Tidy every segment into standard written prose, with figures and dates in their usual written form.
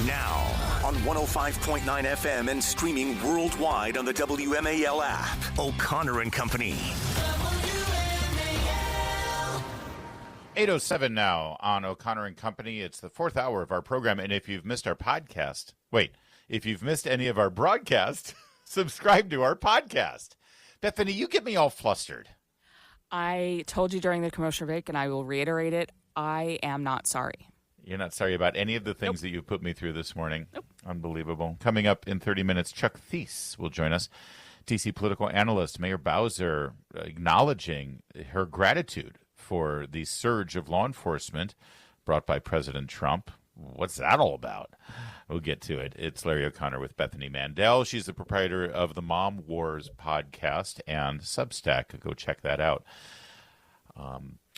Now, on 105.9 FM and streaming worldwide on the WMAL app. O'Connor and Company. 8:07 now on O'Connor and Company. It's the fourth hour of our program. And if you've missed our podcast, if you've missed any of our broadcast, subscribe to our podcast. Bethany, you get me all flustered. I told you during the commercial break, and I will reiterate it, I am not sorry. You're not sorry about any of the things that you put me through this morning. Nope. Unbelievable. Coming up in 30 minutes, Chuck Thies will join us. DC political analyst Mayor Bowser acknowledging her gratitude for the surge of law enforcement brought by President Trump. What's that all about? We'll get to it. It's Larry O'Connor with Bethany Mandel. She's the proprietor of the Mom Wars podcast and Substack. Go check that out.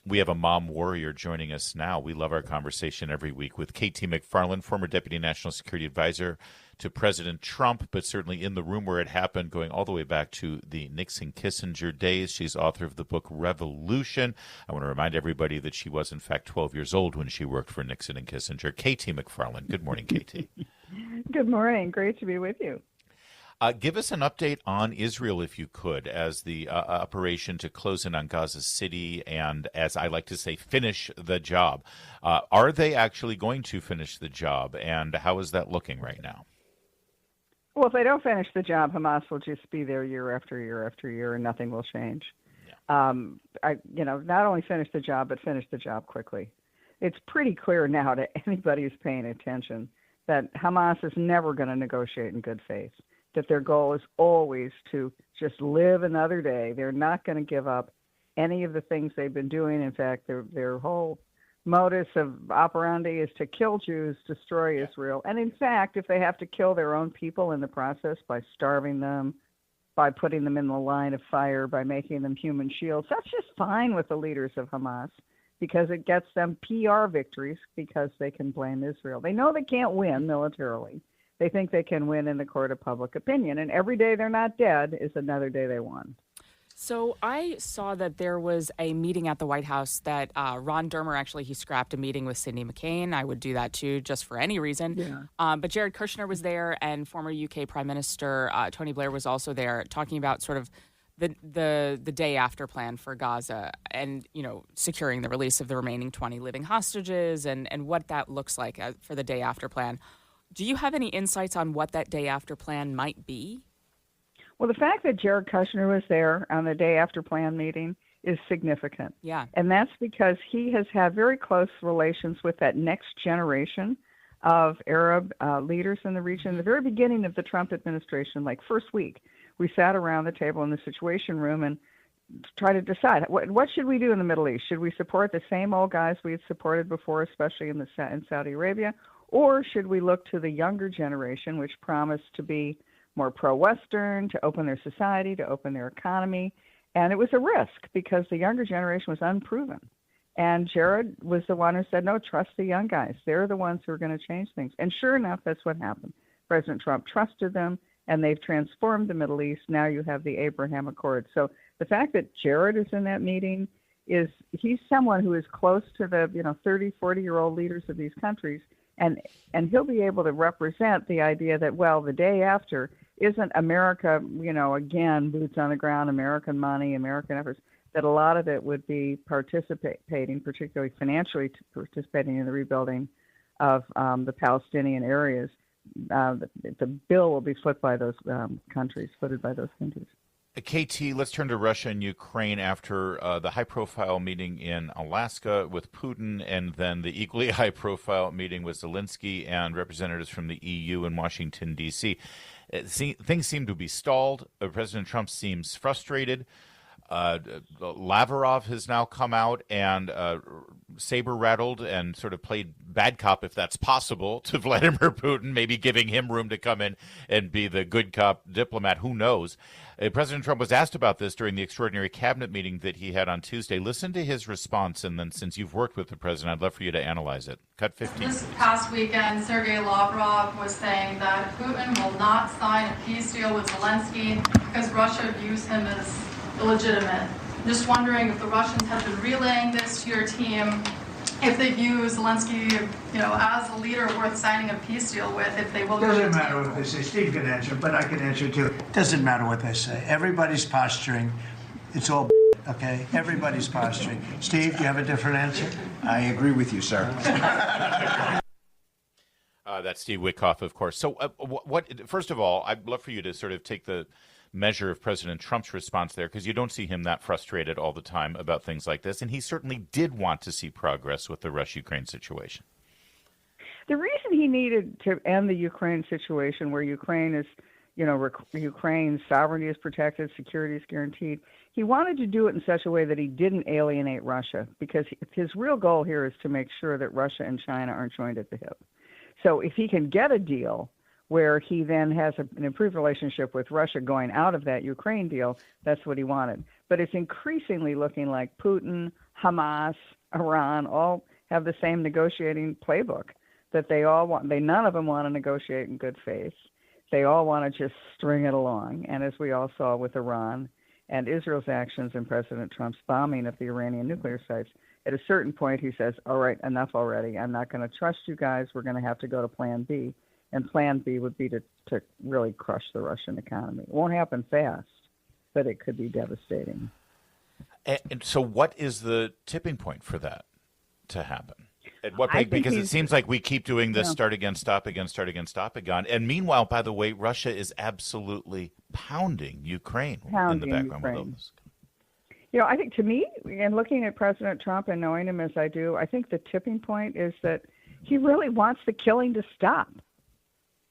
We have a mom warrior joining us now. We love our conversation every week with KT McFarland, former Deputy National Security Advisor to President Trump, but certainly in the room where it happened, going all the way back to the Nixon-Kissinger days. She's author of the book Revolution. I want to remind everybody that she was, in fact, 12 years old when she worked for Nixon and Kissinger. KT McFarland. Good morning, KT. Good morning. Great to be with you. Give us an update on Israel, if you could, as the operation to close in on Gaza City and, as I like to say, finish the job. Are they actually going to finish the job, and how is that looking right now? Well, if they don't finish the job, Hamas will just be there year after year after year, and nothing will change. Yeah. Not only finish the job, but finish the job quickly. It's pretty clear now to anybody who's paying attention that Hamas is never going to negotiate in good faith, that their goal is always to just live another day. They're not going to give up any of the things they've been doing. In fact, their whole modus of operandi is to kill Jews, destroy Israel. And in fact, if they have to kill their own people in the process by starving them, by putting them in the line of fire, by making them human shields, that's just fine with the leaders of Hamas because it gets them PR victories because they can blame Israel. They know they can't win militarily. They think they can win in the court of public opinion. And every day they're not dead is another day they won. So I saw that there was a meeting at the White House that Ron Dermer, actually, he scrapped a meeting with Cindy McCain. I would do that, too, just for any reason. Yeah. But Jared Kushner was there, and former UK Prime Minister Tony Blair was also there, talking about sort of the day after plan for Gaza and, securing the release of the remaining 20 living hostages and what that looks like for the day after plan. Do you have any insights on what that day after plan might be? Well, the fact that Jared Kushner was there on the day after plan meeting is significant. Yeah. And that's because he has had very close relations with that next generation of Arab leaders in the region. At the very beginning of the Trump administration, like first week, we sat around the table in the Situation Room and tried to decide what should we do in the Middle East? Should we support the same old guys we had supported before, especially in Saudi Arabia? Or should we look to the younger generation, which promised to be more pro-Western, to open their society, to open their economy? And it was a risk because the younger generation was unproven. And Jared was the one who said, no, trust the young guys. They're the ones who are going to change things. And sure enough, that's what happened. President Trump trusted them, and they've transformed the Middle East. Now you have the Abraham Accords. So the fact that Jared is in that meeting he's someone who is close to the 30, 40-year-old leaders of these countries. And he'll be able to represent the idea that, well, the day after isn't America, again, boots on the ground, American money, American efforts, that a lot of it would be participating, particularly financially, participating in the rebuilding of the Palestinian areas. The bill will be footed by those countries. KT, let's turn to Russia and Ukraine after the high-profile meeting in Alaska with Putin and then the equally high-profile meeting with Zelensky and representatives from the EU in Washington, D.C. Things seem to be stalled. President Trump seems frustrated. Lavrov has now come out and saber-rattled and sort of played bad cop, if that's possible, to Vladimir Putin, maybe giving him room to come in and be the good cop diplomat. Who knows? President Trump was asked about this during the extraordinary cabinet meeting that he had on Tuesday. Listen to his response, and then since you've worked with the president, I'd love for you to analyze it. Cut 15. This past weekend, Sergei Lavrov was saying that Putin will not sign a peace deal with Zelensky because Russia views him as illegitimate. Just wondering if the Russians have been relaying this to your team if they view Zelensky, as a leader worth signing a peace deal with, if they will. Doesn't matter what they say. Steve can answer, but I can answer too. Doesn't matter what they say. Everybody's posturing. It's all okay? Everybody's posturing. Steve, do you have a different answer? I agree with you, sir. That's Steve Witkoff, of course. So first of all, I'd love for you to sort of take the measure of President Trump's response there, because you don't see him that frustrated all the time about things like this. And he certainly did want to see progress with the Russia-Ukraine situation. The reason he needed to end the Ukraine situation, where Ukraine is, Ukraine's sovereignty is protected, security is guaranteed, he wanted to do it in such a way that he didn't alienate Russia, because his real goal here is to make sure that Russia and China aren't joined at the hip. So if he can get a deal where he then has an improved relationship with Russia going out of that Ukraine deal, that's what he wanted. But it's increasingly looking like Putin, Hamas, Iran all have the same negotiating playbook, that they all want. None of them want to negotiate in good faith. They all want to just string it along. And as we all saw with Iran and Israel's actions and President Trump's bombing of the Iranian nuclear sites, at a certain point he says, all right, enough already. I'm not going to trust you guys. We're going to have to go to Plan B. And Plan B would be to really crush the Russian economy. It won't happen fast, but it could be devastating. And so what is the tipping point for that to happen? At what point? Because it seems like we keep doing this start again, stop again, start again, stop again. And meanwhile, by the way, Russia is absolutely pounding Ukraine in the background with all this. I think, to me, and looking at President Trump and knowing him as I do, I think the tipping point is that he really wants the killing to stop.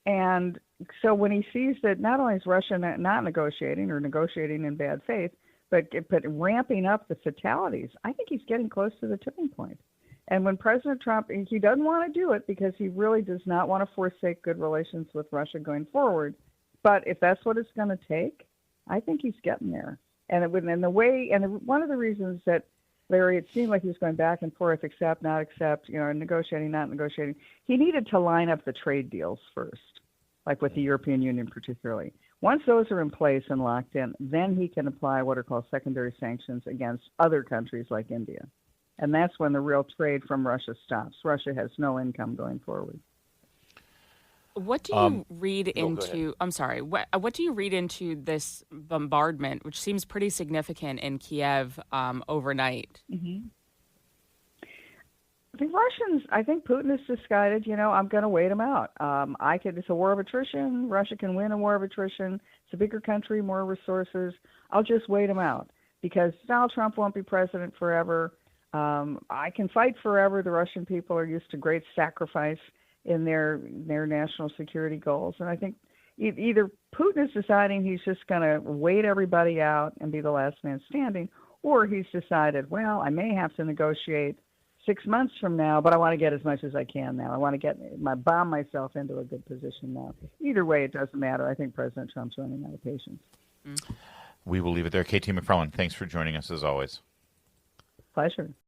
And so when he sees that not only is Russia not negotiating or negotiating in bad faith, but ramping up the fatalities, I think he's getting close to the tipping point. And when President Trump, he doesn't want to do it because he really does not want to forsake good relations with Russia going forward. But if that's what it's going to take, I think he's getting there. And one of the reasons that, Larry, it seemed like he was going back and forth, accept, not accept, negotiating, not negotiating. He needed to line up the trade deals first, like with the European Union particularly. Once those are in place and locked in, then he can apply what are called secondary sanctions against other countries like India. And that's when the real trade from Russia stops. Russia has no income going forward. What do you read into? I'm sorry. What do you read into this bombardment, which seems pretty significant in Kiev overnight? Mm-hmm. The Russians, I think Putin has decided, I'm going to wait him out. It's a war of attrition. Russia can win a war of attrition. It's a bigger country, more resources. I'll just wait him out because Donald Trump won't be president forever. I can fight forever. The Russian people are used to great sacrifice in their national security goals. And I think either Putin is deciding he's just going to wait everybody out and be the last man standing, or he's decided, well, I may have to negotiate 6 months from now, but I want to get as much as I can now. I want to bomb myself into a good position now. Either way, it doesn't matter. I think President Trump's running out of patience. We will leave it there. KT McFarland, thanks for joining us as always. Pleasure.